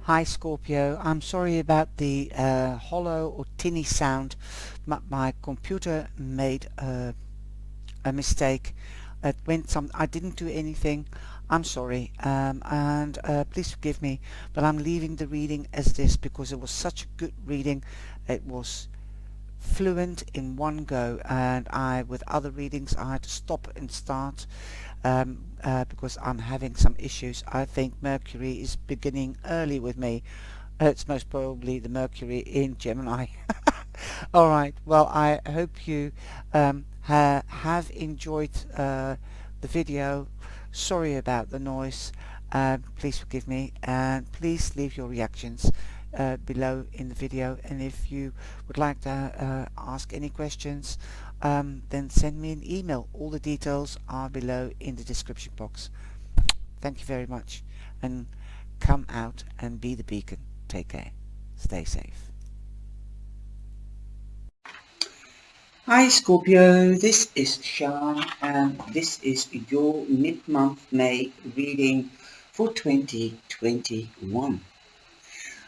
Hi Scorpio, I'm sorry about the hollow or tinny sound. My computer made a mistake. I didn't do anything. I'm sorry, and please forgive me, but I'm leaving the reading as it is because it was such a good reading. It was fluent in one go, and with other readings I had to stop and start because I'm having some issues. I think Mercury is beginning early with me. It's most probably the Mercury in Gemini. Alright, well, I hope you have enjoyed the video. Sorry about the noise. Please forgive me, and please leave your reactions below in the video. And if you would like to ask any questions, then send me an email. All the details are below in the description box. Thank you very much, and come out and be the beacon. Take care. Stay safe. Hi Scorpio, this is Sean and this is your mid-month May reading for 2021.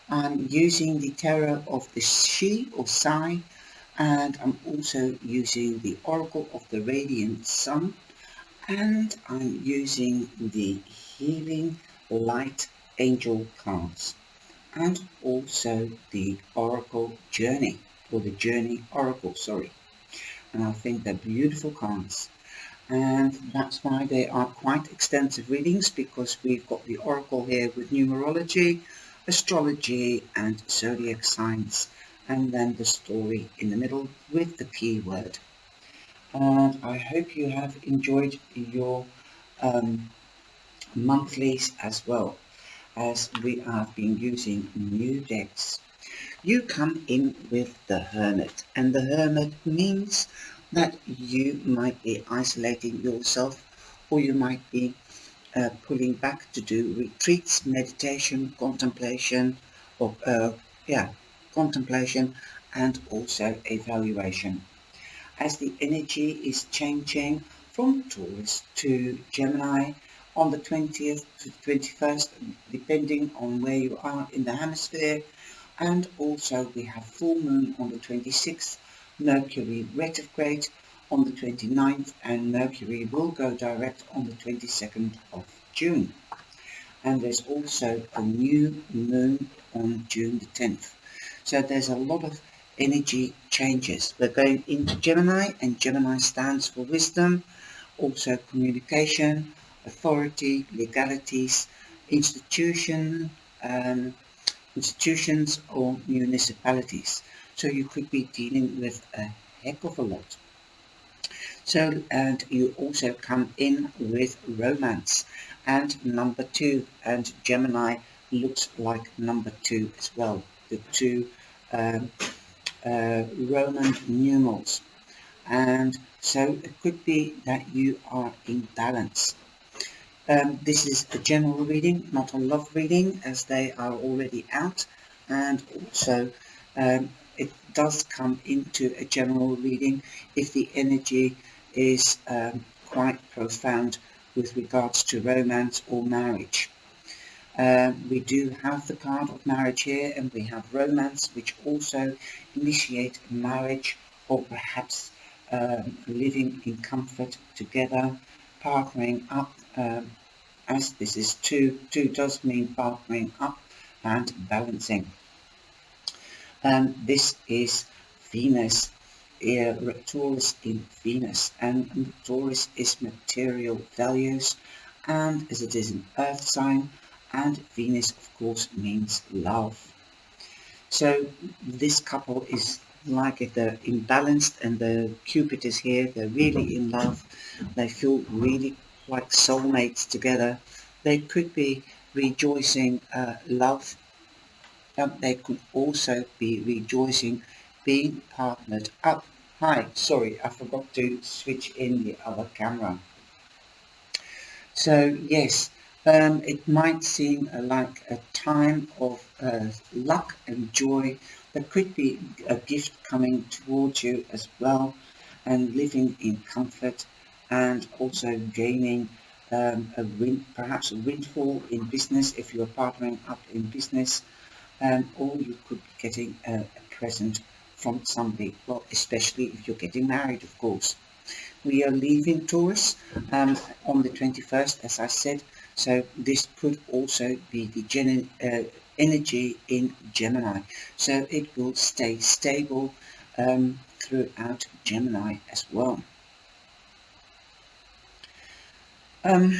I'm using the tarot of the She or Sai, and I'm also using the Oracle of the Radiant Sun, and I'm using the Healing Light Angel cards and also the Oracle Journey, or the Journey Oracle, sorry. And I think they're beautiful cards, and that's why they are quite extensive readings, because we've got the oracle here with numerology, astrology and zodiac signs, and then the story in the middle with the keyword. And I hope you have enjoyed your monthlies as well, as we have been using new decks. You come in with the Hermit, and the Hermit means that you might be isolating yourself, or you might be pulling back to do retreats, meditation, contemplation, or contemplation, and also evaluation. As the energy is changing from Taurus to Gemini on the 20th to the 21st, depending on where you are in the hemisphere. And also we have full moon on the 26th, Mercury retrograde on the 29th, and Mercury will go direct on the 22nd of June. And there's also a new moon on June the 10th. So there's a lot of energy changes. We're going into Gemini, and Gemini stands for wisdom, also communication, authority, legalities, institutions or municipalities. So you could be dealing with a heck of a lot. So, and you also come in with romance and number 2, and Gemini looks like number 2 as well, the two Roman numerals. And so it could be that you are in balance. This is a general reading, not a love reading, as they are already out, and also it does come into a general reading if the energy is quite profound with regards to romance or marriage. We do have the card of marriage here, and we have romance, which also initiate marriage, or perhaps living in comfort together, partnering up, as this is 2 does mean partnering up and balancing. This is Venus, Taurus in Venus, and Taurus is material values, and as it is an earth sign, and Venus of course means love. So this couple is like if they're imbalanced, and the Cupid is here, they're really in love, they feel really like soulmates together. They could be rejoicing love. They could also be rejoicing being partnered up. Hi, sorry, I forgot to switch in the other camera. So yes, it might seem like a time of luck and joy. There could be a gift coming towards you as well, and living in comfort, and also gaining perhaps a windfall in business if you're partnering up in business, or you could be getting a present from somebody, well, especially if you're getting married, of course. We are leaving Taurus on the 21st, as I said, so this could also be the energy in Gemini. So it will stay stable throughout Gemini as well. Um,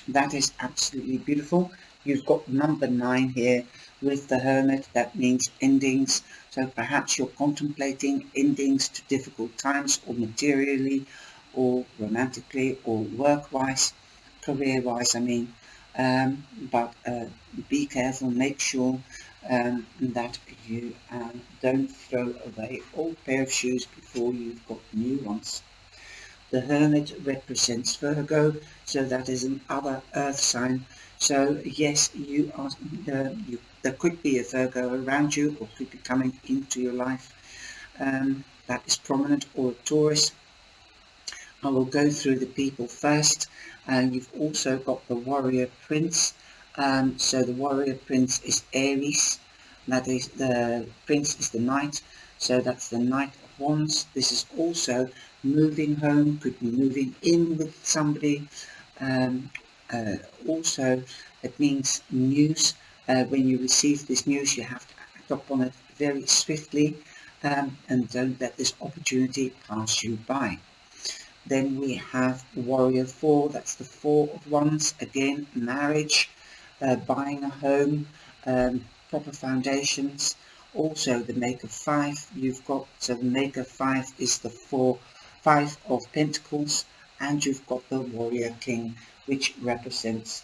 that is absolutely beautiful. You've got number 9 here with the Hermit. That means endings. So perhaps you're contemplating endings to difficult times, or materially, or romantically, or work-wise, career-wise, I mean. But be careful, make sure that you don't throw away old pair of shoes before you've got new ones. The Hermit represents Virgo, so that is another earth sign. So yes, there could be a Virgo around you, or could be coming into your life that is prominent, or a Taurus. I will go through the people first. You've also got the Warrior Prince. So the Warrior Prince is Aries. That is, the Prince is the Knight. So that's the Knight of Wands. This is also moving home, could be moving in with somebody. Um, Also, it means news. When you receive this news, you have to act upon it very swiftly, and don't let this opportunity pass you by. Then we have Warrior 4, that's the Four of Wands, again, marriage, buying a home, proper foundations. Also the Maker 5, you've got, so the Maker 5 is the 5 of Pentacles, and you've got the Warrior King, which represents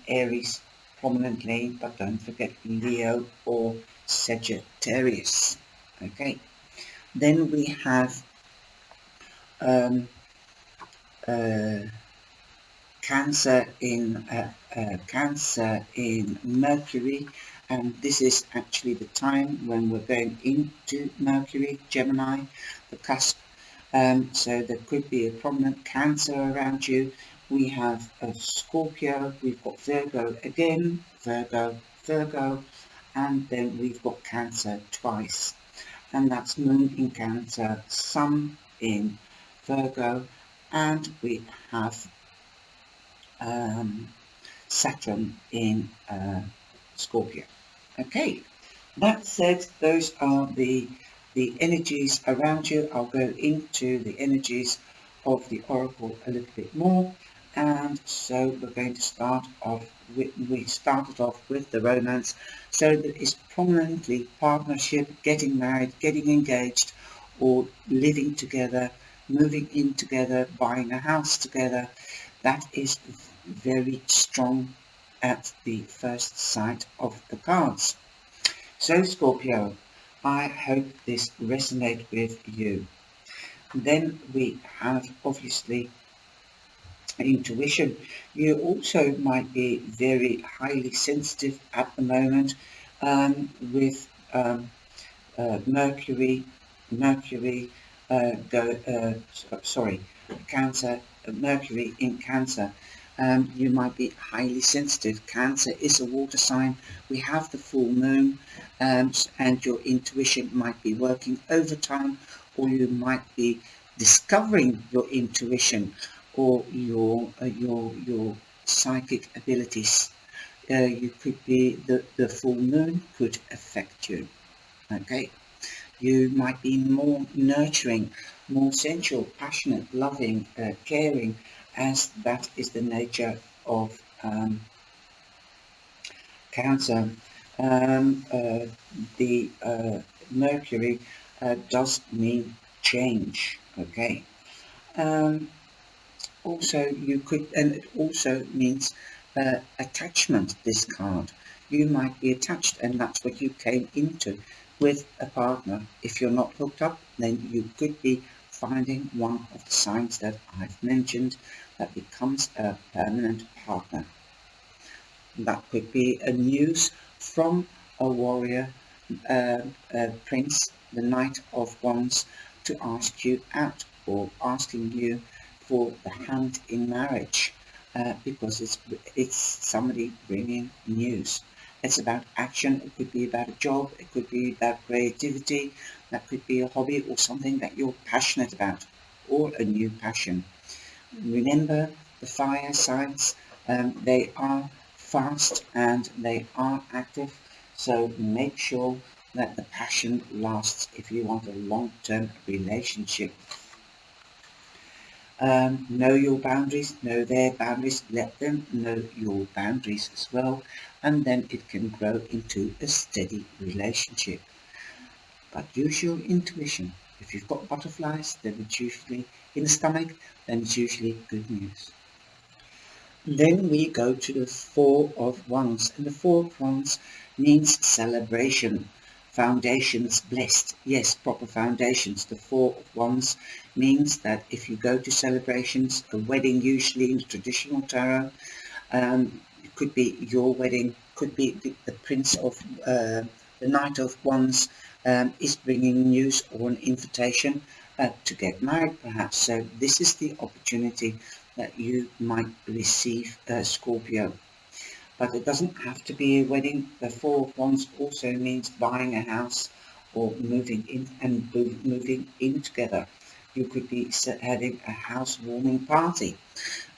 Aries prominently, but don't forget Leo or Sagittarius. Okay, then we have um, uh, Cancer in Mercury, and this is actually the time when we're going into Mercury, Gemini, the cusp. So there could be a prominent Cancer around you. We have a Scorpio, we've got Virgo again, Virgo, and then we've got Cancer twice, and that's Moon in Cancer, Sun in Virgo, and we have um, Saturn in Scorpio. Okay, that said, those are the energies around you. I'll go into the energies of the oracle a little bit more, and so we're going to start off with, we started off with the romance. So there is prominently partnership, getting married, getting engaged, or living together, moving in together, buying a house together. That is very strong at the first sight of the cards. So Scorpio, I hope this resonates with you. Then we have obviously intuition. You also might be very highly sensitive at the moment with Mercury, Mercury, sorry, Cancer, Mercury in Cancer. You might be highly sensitive. Cancer is a water sign. We have the full moon, and your intuition might be working overtime, or you might be discovering your intuition or your psychic abilities. You could be the full moon could affect you. Okay, you might be more nurturing, more sensual, passionate, loving, caring, as that is the nature of Cancer. The Mercury does mean change. Okay. Um, Also, you could, and it also means attachment. This card, you might be attached, and that's what you came into with a partner. If you're not hooked up, then you could be finding one of the signs that I've mentioned that becomes a permanent partner. That could be a news from a warrior prince, the Knight of Wands, to ask you out, or asking you for the hand in marriage. because it's somebody bringing news. It's about action. It could be about a job. It could be about creativity. That could be a hobby or something that you're passionate about, or a new passion. Remember the fire signs, they are fast and they are active, so make sure that the passion lasts if you want a long-term relationship. Know your boundaries, know their boundaries, let them know your boundaries as well, and then it can grow into a steady relationship. But use your intuition. If you've got butterflies, then it's usually in the stomach, then it's usually good news. Then we go to the Four of Wands, and the Four of Wands means celebration. Foundations blessed. Yes, proper foundations. The Four of Wands means that if you go to celebrations, a wedding usually in the traditional tarot, it could be your wedding, could be the Prince of, the Knight of Wands is bringing news or an invitation to get married perhaps. So this is the opportunity that you might receive, Scorpio. But it doesn't have to be a wedding. The Four of Wands also means buying a house or moving in and moving in together. You could be having a housewarming party.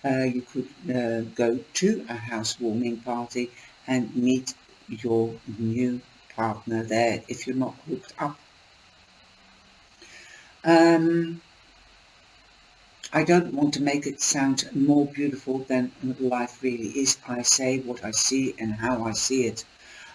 You could go to a housewarming party and meet your new partner there if you're not hooked up. Um, I don't want to make it sound more beautiful than life really is. I say what I see and how I see it.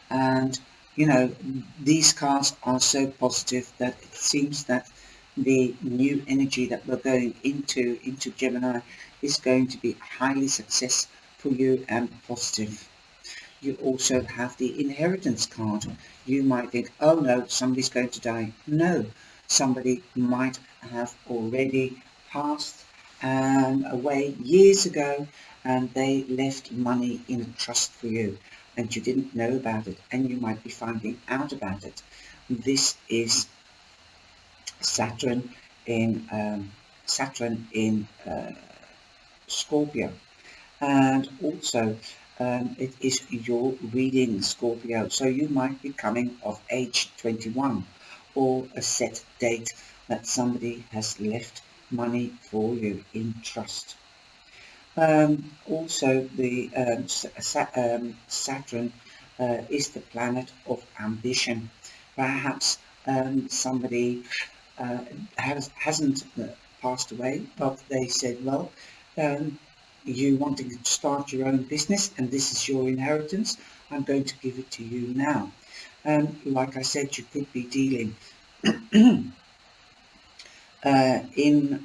And, you know, these cards are so positive that it seems that the new energy that we're going into Gemini is going to be highly success for you and positive. You also have the inheritance card. You might think, oh no, somebody's going to die. No, somebody might have already passed away years ago, and they left money in a trust for you and you didn't know about it, and you might be finding out about it. This is Saturn in Scorpio, and also it is your reading, Scorpio, so you might be coming of age 21 or a set date that somebody has left money for you in trust. Also, the Saturn is the planet of ambition. Perhaps somebody hasn't passed away, but they said, well, um, you wanting to start your own business and this is your inheritance, I'm going to give it to you now. Like I said, you could be dealing in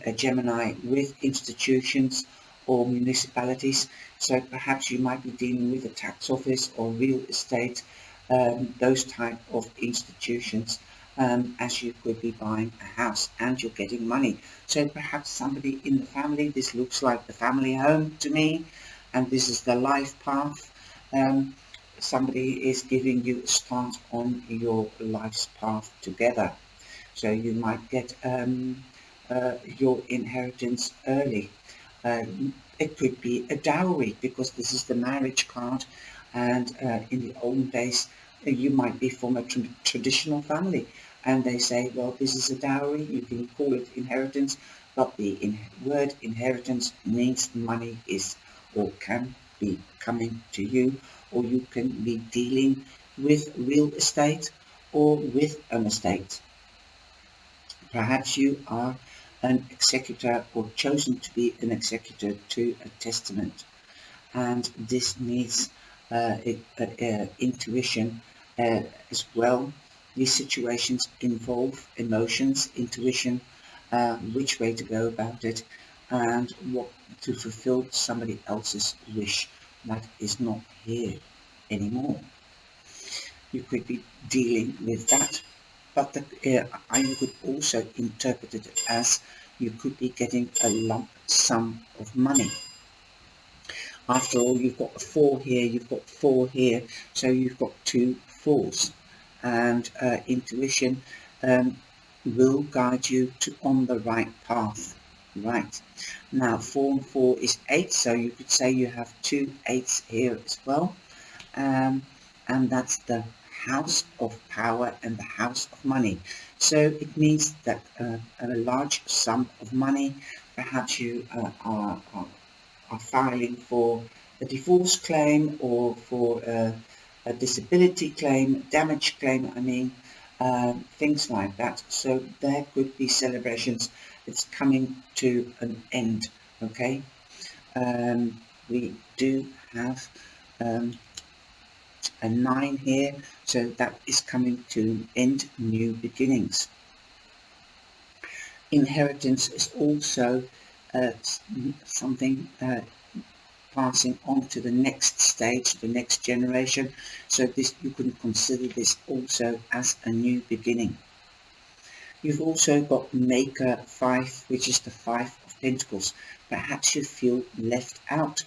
a Gemini with institutions or municipalities. So perhaps you might be dealing with a tax office or real estate, those type of institutions, as you could be buying a house and you're getting money. So perhaps somebody in the family, this looks like the family home to me, and this is the life path. Somebody is giving you a start on your life's path together. So you might get your inheritance early. Uh, it could be a dowry because this is the marriage card, and in the olden days you might be from a traditional family, and they say, well, this is a dowry. You can call it inheritance, but the word inheritance means money is or can be coming to you, or you can be dealing with real estate or with an estate. Perhaps you are an executor or chosen to be an executor to a testament, and this needs intuition as well. These situations involve emotions, intuition, which way to go about it, and what to fulfill somebody else's wish that is not here anymore. You could be dealing with that, but I could also interpret it as you could be getting a lump sum of money. After all, you've got a 4 here, you've got 4 here, so you've got 2 4s, and intuition will guide you on the right path. Right. Now 4 and 4 is 8, so you could say you have 2 8s here as well. Um, and that's the house of power and the house of money. So it means that a large sum of money, perhaps you are filing for a divorce claim or for a disability claim, damage claim, I mean, things like that. So there could be celebrations. It's coming to an end, okay? We do have um, a 9 here, so that is coming to an end, new beginnings. Inheritance is also uh, something passing on to the next stage, the next generation. So this, you can consider this also as a new beginning. You've also got Maker 5, which is the 5 of Pentacles. Perhaps you feel left out.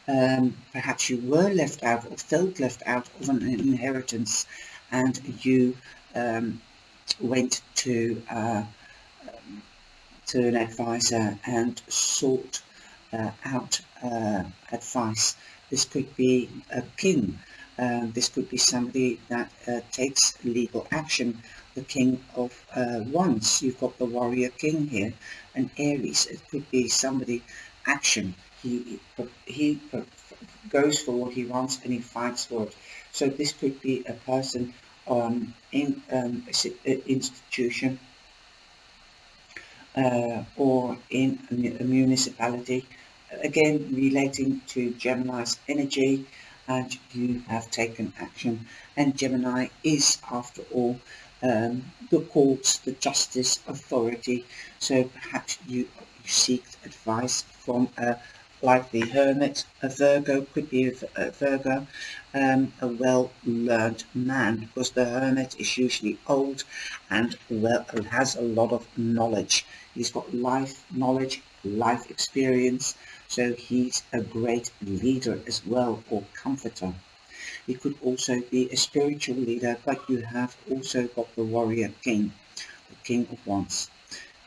Perhaps you were left out or felt left out of an inheritance, and you went to an advisor and sought out advice. This could be a king. This could be somebody that takes legal action. The king of wands. You've got the warrior king here, and Aries. It could be somebody action. He goes for what he wants and he fights for it. So this could be a person in an institution or in a municipality, again relating to Gemini's energy, and you have taken action. And Gemini is, after all, the courts, the justice authority. So perhaps you seek advice from like the Hermit, a Virgo, could be a Virgo, a well-learned man, because the Hermit is usually old and well, has a lot of knowledge. He's got life knowledge, life experience, so he's a great leader as well, or comforter. He could also be a spiritual leader, but you have also got the warrior king, the king of wands.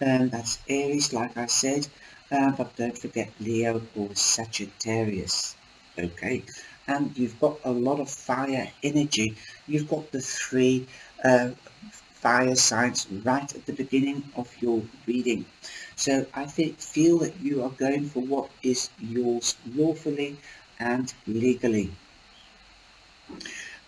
And that's Aries, like I said, but don't forget Leo or Sagittarius. Okay, and you've got a lot of fire energy. You've got the 3 uh, fire signs right at the beginning of your reading. So I feel that you are going for what is yours lawfully and legally.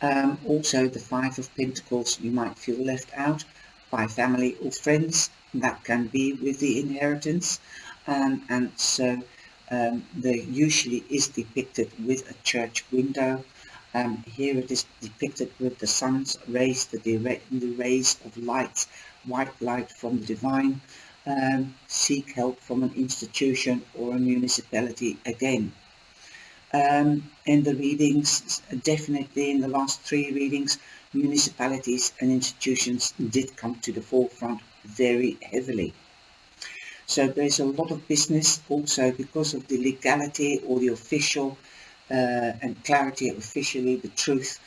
Also, the 5 of Pentacles, you might feel left out by family or friends. That can be with the inheritance. And so there usually is depicted with a church window. Here it is depicted with the sun's rays, the rays of light, white light from the divine. Seek help from an institution or a municipality again. In the readings, definitely in the last 3 readings, municipalities and institutions did come to the forefront very heavily. So there's a lot of business also because of the legality or the official and clarity officially, the truth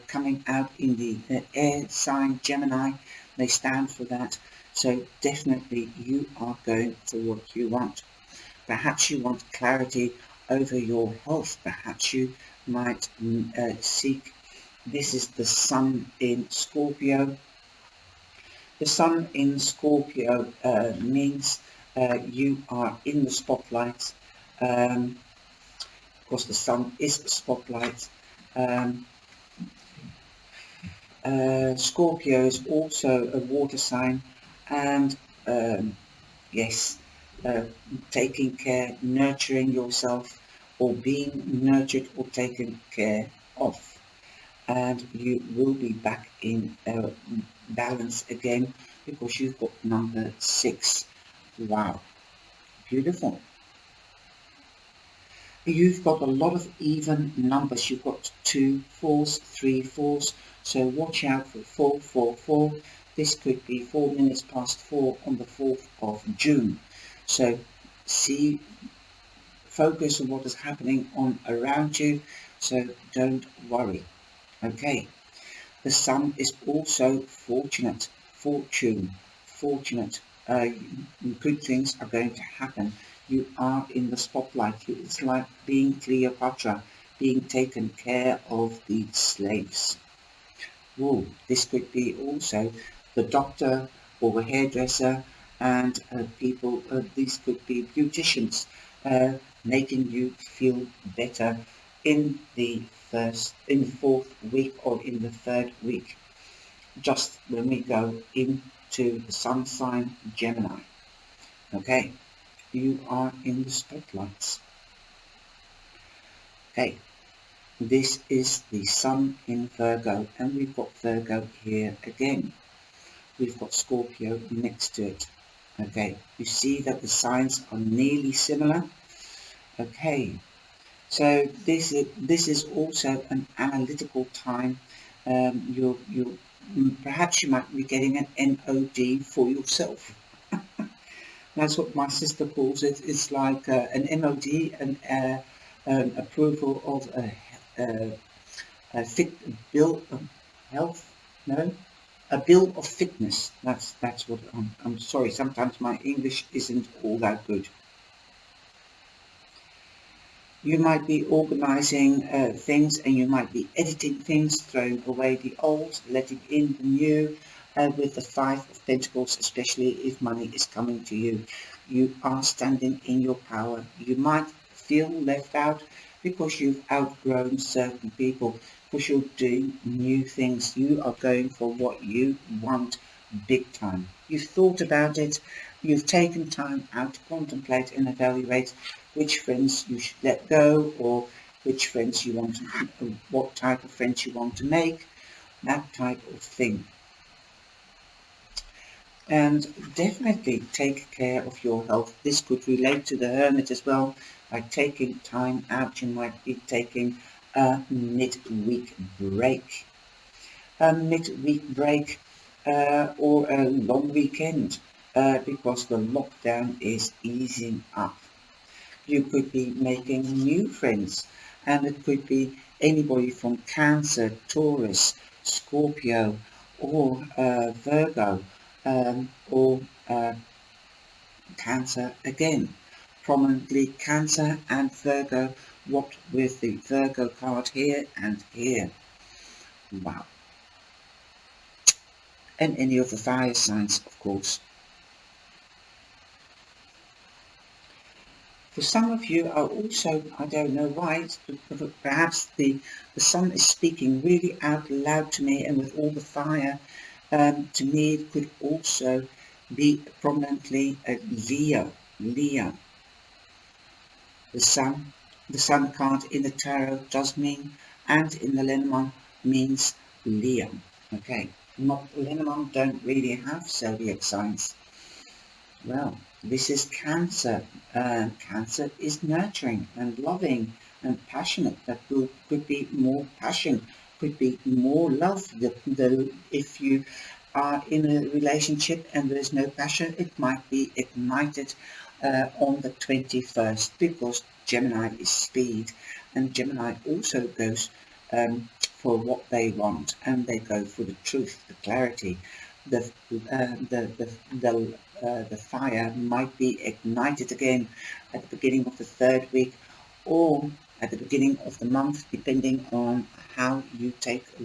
coming out in the air sign Gemini. They stand for that. So definitely you are going for what you want. Perhaps you want clarity over your health. Perhaps you might seek. This is the sun in Scorpio. The sun in Scorpio means you are in the spotlight. Because the sun is a spotlight. Um, Scorpio is also a water sign, and yes, uh, taking care, nurturing yourself, or being nurtured or taken care of. And you will be back in balance again because you've got number 6. Wow, beautiful. You've got a lot of even numbers. You've got 2 4s, 3 4s. So watch out for 444. This could be 4 minutes past 4 on the 4th of June. So see, focus on what is happening on around you. So don't worry. Okay. The sun is also fortunate, fortune, fortunate. Good things are going to happen. You are in the spotlight. It's like being Cleopatra, being taken care of the slaves. Oh, this could be also the doctor or a hairdresser and people, these could be beauticians, making you feel better in the in the fourth week or in the third week, just when we go into the sun sign Gemini. Okay, you are in the spotlights. Okay, this is the sun in Virgo, and we've got Virgo here again. We've got Scorpio next to it. Okay, you see that the signs are nearly similar. Okay, so this is also an analytical time. You perhaps you might be getting an MOD for yourself. That's what my sister calls it. It's like an MOD, an approval of a fit bill of health. No, a bill of fitness. That's what I'm sorry. Sometimes my English isn't all that good. You might be organizing things, and you might be editing things, throwing away the old, letting in the new. With the Five of Pentacles, especially if money is coming to you, you are standing in your power. You might feel left out because you've outgrown certain people, because you're doing new things. You are going for what you want big time. You've thought about it. You've taken time out to contemplate and evaluate which friends you should let go, or which friends you want to, what type of friends you want to make, that type of thing. And definitely take care of your health. This could relate to the Hermit as well. By taking time out, you might be taking a mid-week break. A mid-week break or a long weekend because the lockdown is easing up. You could be making new friends, and it could be anybody from Cancer, Taurus, Scorpio, or Virgo, or Cancer again. Prominently Cancer and Virgo, what with the Virgo card here and here. Wow. And any of the fire signs, of course. For some of you are also, I don't know why, perhaps the sun is speaking really out loud to me, and with all the fire, to me it could also be prominently a Leo. Leo. The sun card in the tarot does mean, and in the Lenormand means Leo. Okay, not Lenormand don't really have zodiac signs. Well, this is Cancer. Cancer is nurturing and loving and passionate. That could be more passion, could be more love. If you are in a relationship and there's no passion, it might be ignited on the 21st, because Gemini is speed, and Gemini also goes for what they want, and they go for the truth, the clarity. The fire might be ignited again at the beginning of the third week, or at the beginning of the month, depending on how you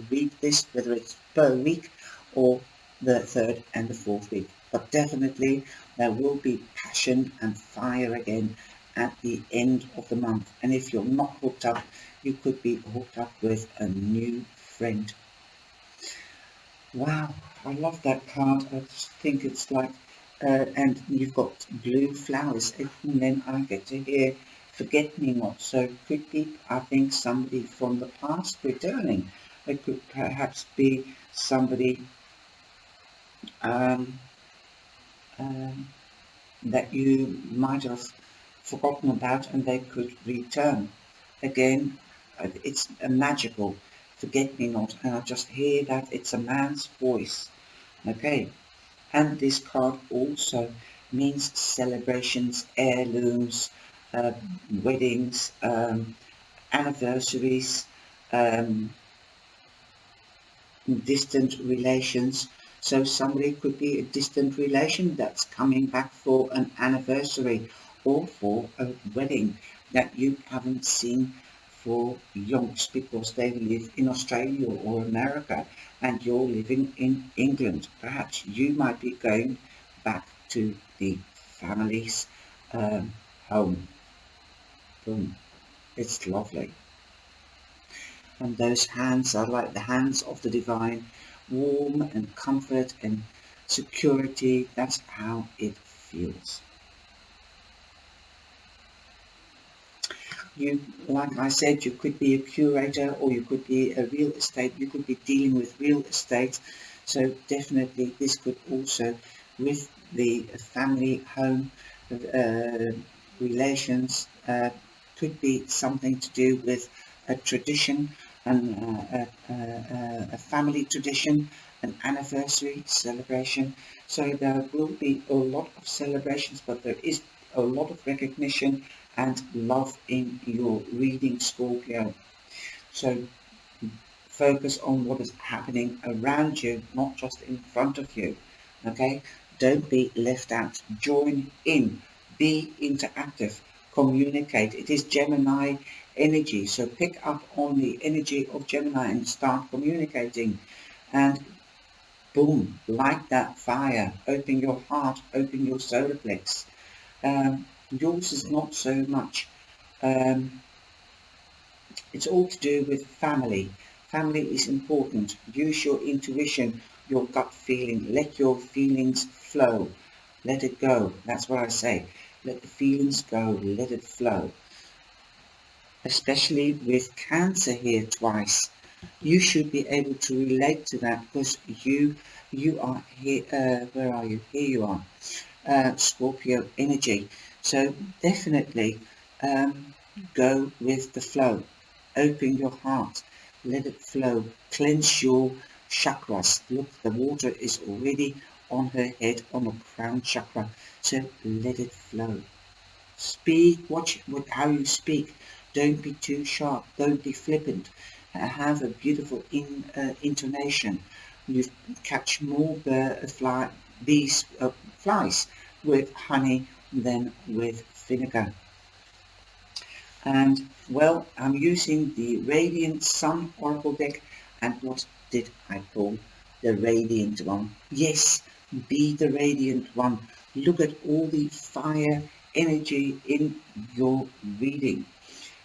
read this, whether it's per week or the third and the fourth week. But definitely there will be passion and fire again at the end of the month. And if you're not hooked up, you could be hooked up with a new friend. Wow, I love that card. I just think it's like, and you've got blue flowers, and then I get to hear forget me not. So it could be, I think, somebody from the past returning. It could perhaps be somebody um, um, that you might have forgotten about, and they could return. Again, it's a magical forget me not, and I just hear that it's a man's voice. Okay, and this card also means celebrations, heirlooms, uh, weddings, anniversaries, um, distant relations. So somebody could be a distant relation that's coming back for an anniversary or for a wedding that you haven't seen for yonks because they live in Australia or America and you're living in England. Perhaps you might be going back to the family's home. Boom. It's lovely. And those hands are like the hands of the divine, warm and comfort and security. That's how it feels. You, like I said, you could be a curator or you could be a real estate, you could be dealing with real estate. So definitely this could also, with the family home uh, relations, could be something to do with a tradition and a family tradition, an anniversary celebration. So there will be a lot of celebrations, but there is a lot of recognition and love in your reading, Scorpio. So focus on what is happening around you, not just in front of you. Okay? Don't be left out. Join in. Be interactive. Communicate. It is Gemini energy. So pick up on the energy of Gemini and start communicating. And boom, light that fire. Open your heart. Open your solar plex. Yours is not so much. Um, it's all to do with family. Family is important. Use your intuition, your gut feeling. Let your feelings flow. Let it go. That's what I say. Let the feelings go. Let it flow. Especially with Cancer here twice. You should be able to relate to that because you are here. Where are you? Here you are. Scorpio energy. So definitely um, go with the flow. Open your heart. Let it flow. Cleanse your chakras. Look, the water is already on her head, on the crown chakra. So let it flow. Speak, watch how you speak. Don't be too sharp. Don't be flippant. Have a beautiful intonation. You catch more flies with honey than with vinegar. And well, I'm using the Radiant Sun Oracle deck. And what did I pull? The Radiant one. Yes, be the Radiant one. Look at all the fire energy in your reading.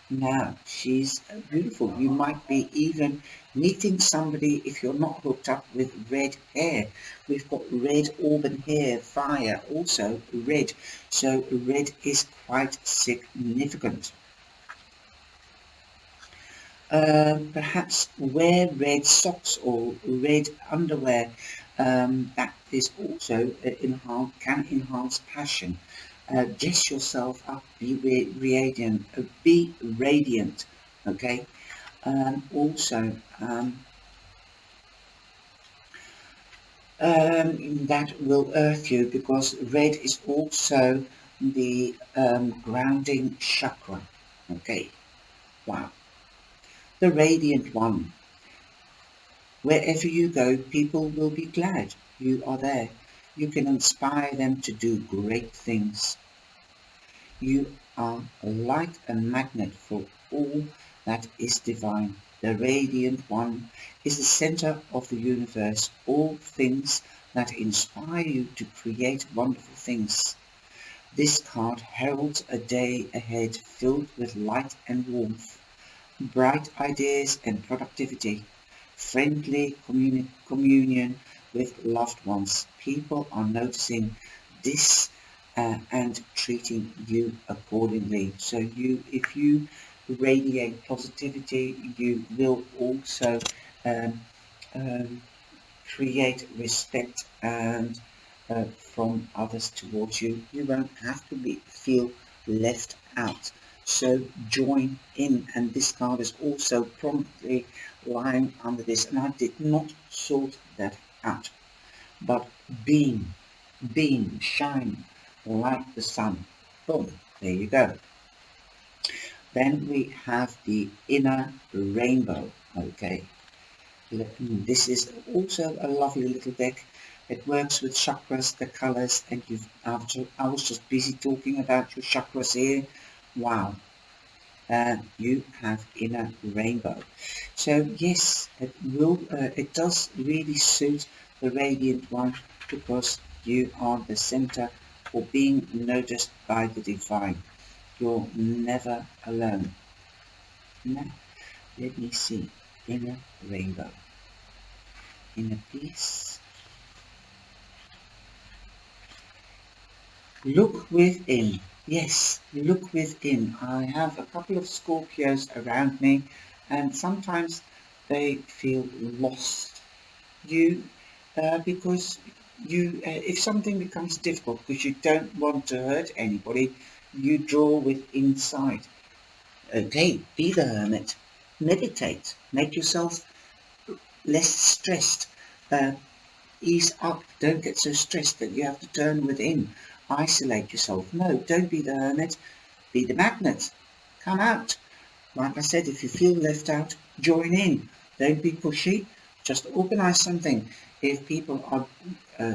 Now, she's beautiful. You might be even meeting somebody if you're not hooked up with red hair. We've got red auburn hair, fire, also red. So red is quite significant. Perhaps wear red socks or red underwear. That is also can enhance passion. Dress yourself up, be radiant, okay? Also, that will earth you because red is also the grounding chakra, okay? Wow, the radiant one. Wherever you go, people will be glad you are there. You can inspire them to do great things. You are like a magnet for all that is divine. The radiant one is the center of the universe. All things that inspire you to create wonderful things. This card heralds a day ahead filled with light and warmth, bright ideas and productivity, friendly communion with loved ones. People are noticing this and treating you accordingly. So if you radiate positivity, you will also um, um, create respect and from others towards you. You won't have to feel left out. So join in, and this card is also promptly lying under this, and I did not sort that out. But beam, shine like the sun. Boom, there you go. Then we have the inner rainbow, okay? This is also a lovely little deck. It works with chakras, the colors, and I was just busy talking about your chakras here. Wow, you have inner rainbow. So yes, it does really suit the radiant one because you are the center for being noticed by the divine. You're never alone. Now, let me see. Inner rainbow. Inner peace. Look within. Yes, look within. I have a couple of Scorpios around me, and sometimes they feel lost. You, because if something becomes difficult because you don't want to hurt anybody, you draw with inside. Okay, be the hermit. Meditate. Make yourself less stressed. Uh, Ease up. Don't get so stressed that you have to turn within. Isolate yourself. No, don't be the hermit. Be the magnet. Come out. Like I said, if you feel left out, join in. Don't be pushy. Just organize something. If people are uh,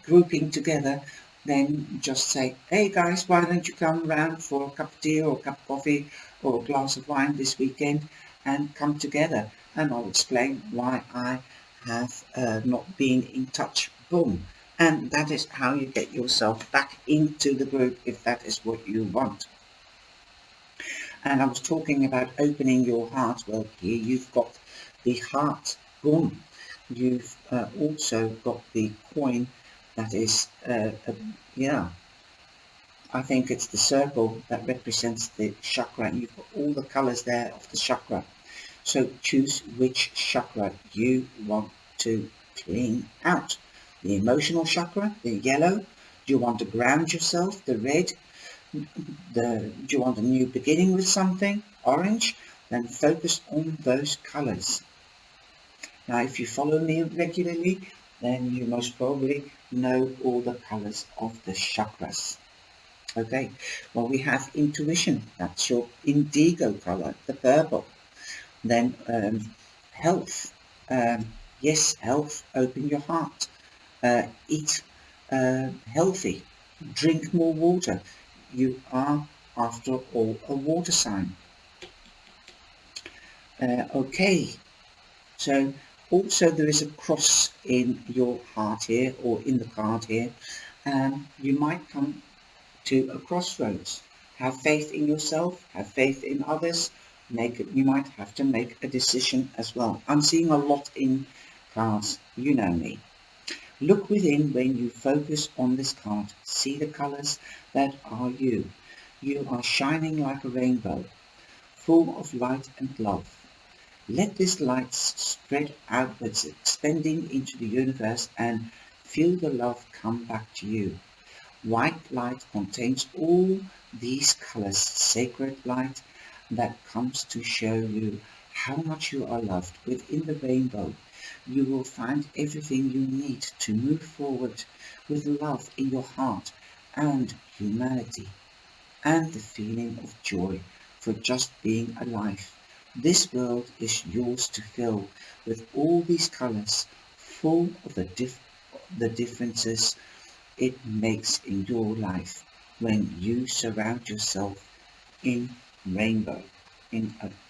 grouping together, then just say, hey guys, why don't you come round for a cup of tea or a cup of coffee or a glass of wine this weekend and come together, and I'll explain why I have not been in touch. Boom. And that is how you get yourself back into the group if that is what you want. And I was talking about opening your heart. Well, here you've got the heart. Boom. You've also got the coin that is, yeah, I think it's the circle that represents the chakra. And you've got all the colors there of the chakra. So choose which chakra you want to clean out. The emotional chakra, the yellow. Do you want to ground yourself, the red? Do you want a new beginning with something, orange? Then focus on those colors. Now, if you follow me regularly, then you most probably know all the colors of the chakras. Okay, well, we have intuition. That's your indigo color, the purple. Then health. Yes, health. Open your heart. Eat healthy. Drink more water. You are, after all, a water sign. Okay, so also there is a cross in your heart here, or in the card here. You might come to a crossroads. Have faith in yourself, have faith in others. You might have to make a decision as well. I'm seeing a lot in cards, you know me. Look within when you focus on this card. See the colors that are you. You are shining like a rainbow, full of light and love. Let this light spread outwards, extending into the universe, and feel the love come back to you. White light contains all these colors, sacred light that comes to show you how much you are loved. Within the rainbow, you will find everything you need to move forward with love in your heart and humanity and the feeling of joy for just being alive. This world is yours to fill with all these colors, full of the differences it makes in your life when you surround yourself in rainbow,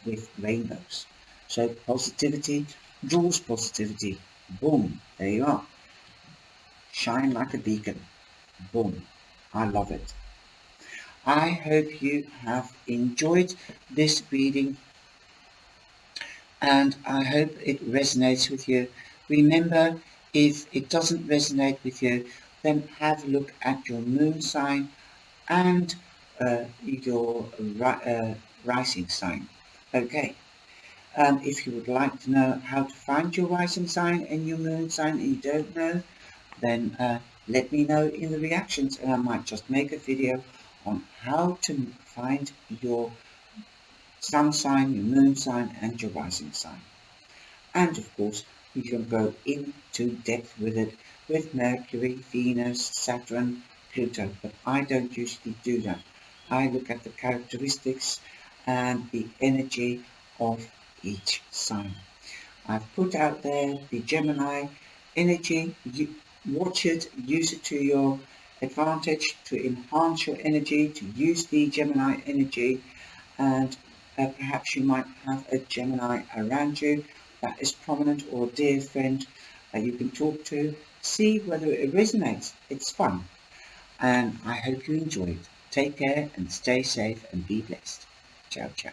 with rainbows. So positivity draws positivity. Boom, there you are. Shine like a beacon. Boom. I love it. I hope you have enjoyed this reading and I hope it resonates with you. Remember, if it doesn't resonate with you, then have a look at your moon sign and your rising sign. Okay. If you would like to know how to find your rising sign and your moon sign and you don't know, then let me know in the reactions and I might just make a video on how to find your sun sign, your moon sign and your rising sign. And of course, you can go into depth with it with Mercury, Venus, Saturn, Pluto, but I don't usually do that. I look at the characteristics and the energy of each sign. I've put out there the Gemini energy. Watch it, use it to your advantage to enhance your energy, to use the Gemini energy, and perhaps you might have a Gemini around you that is prominent, or a dear friend you can talk to. See whether it resonates. It's fun, and I hope you enjoy it. Take care and stay safe and be blessed. Ciao, ciao.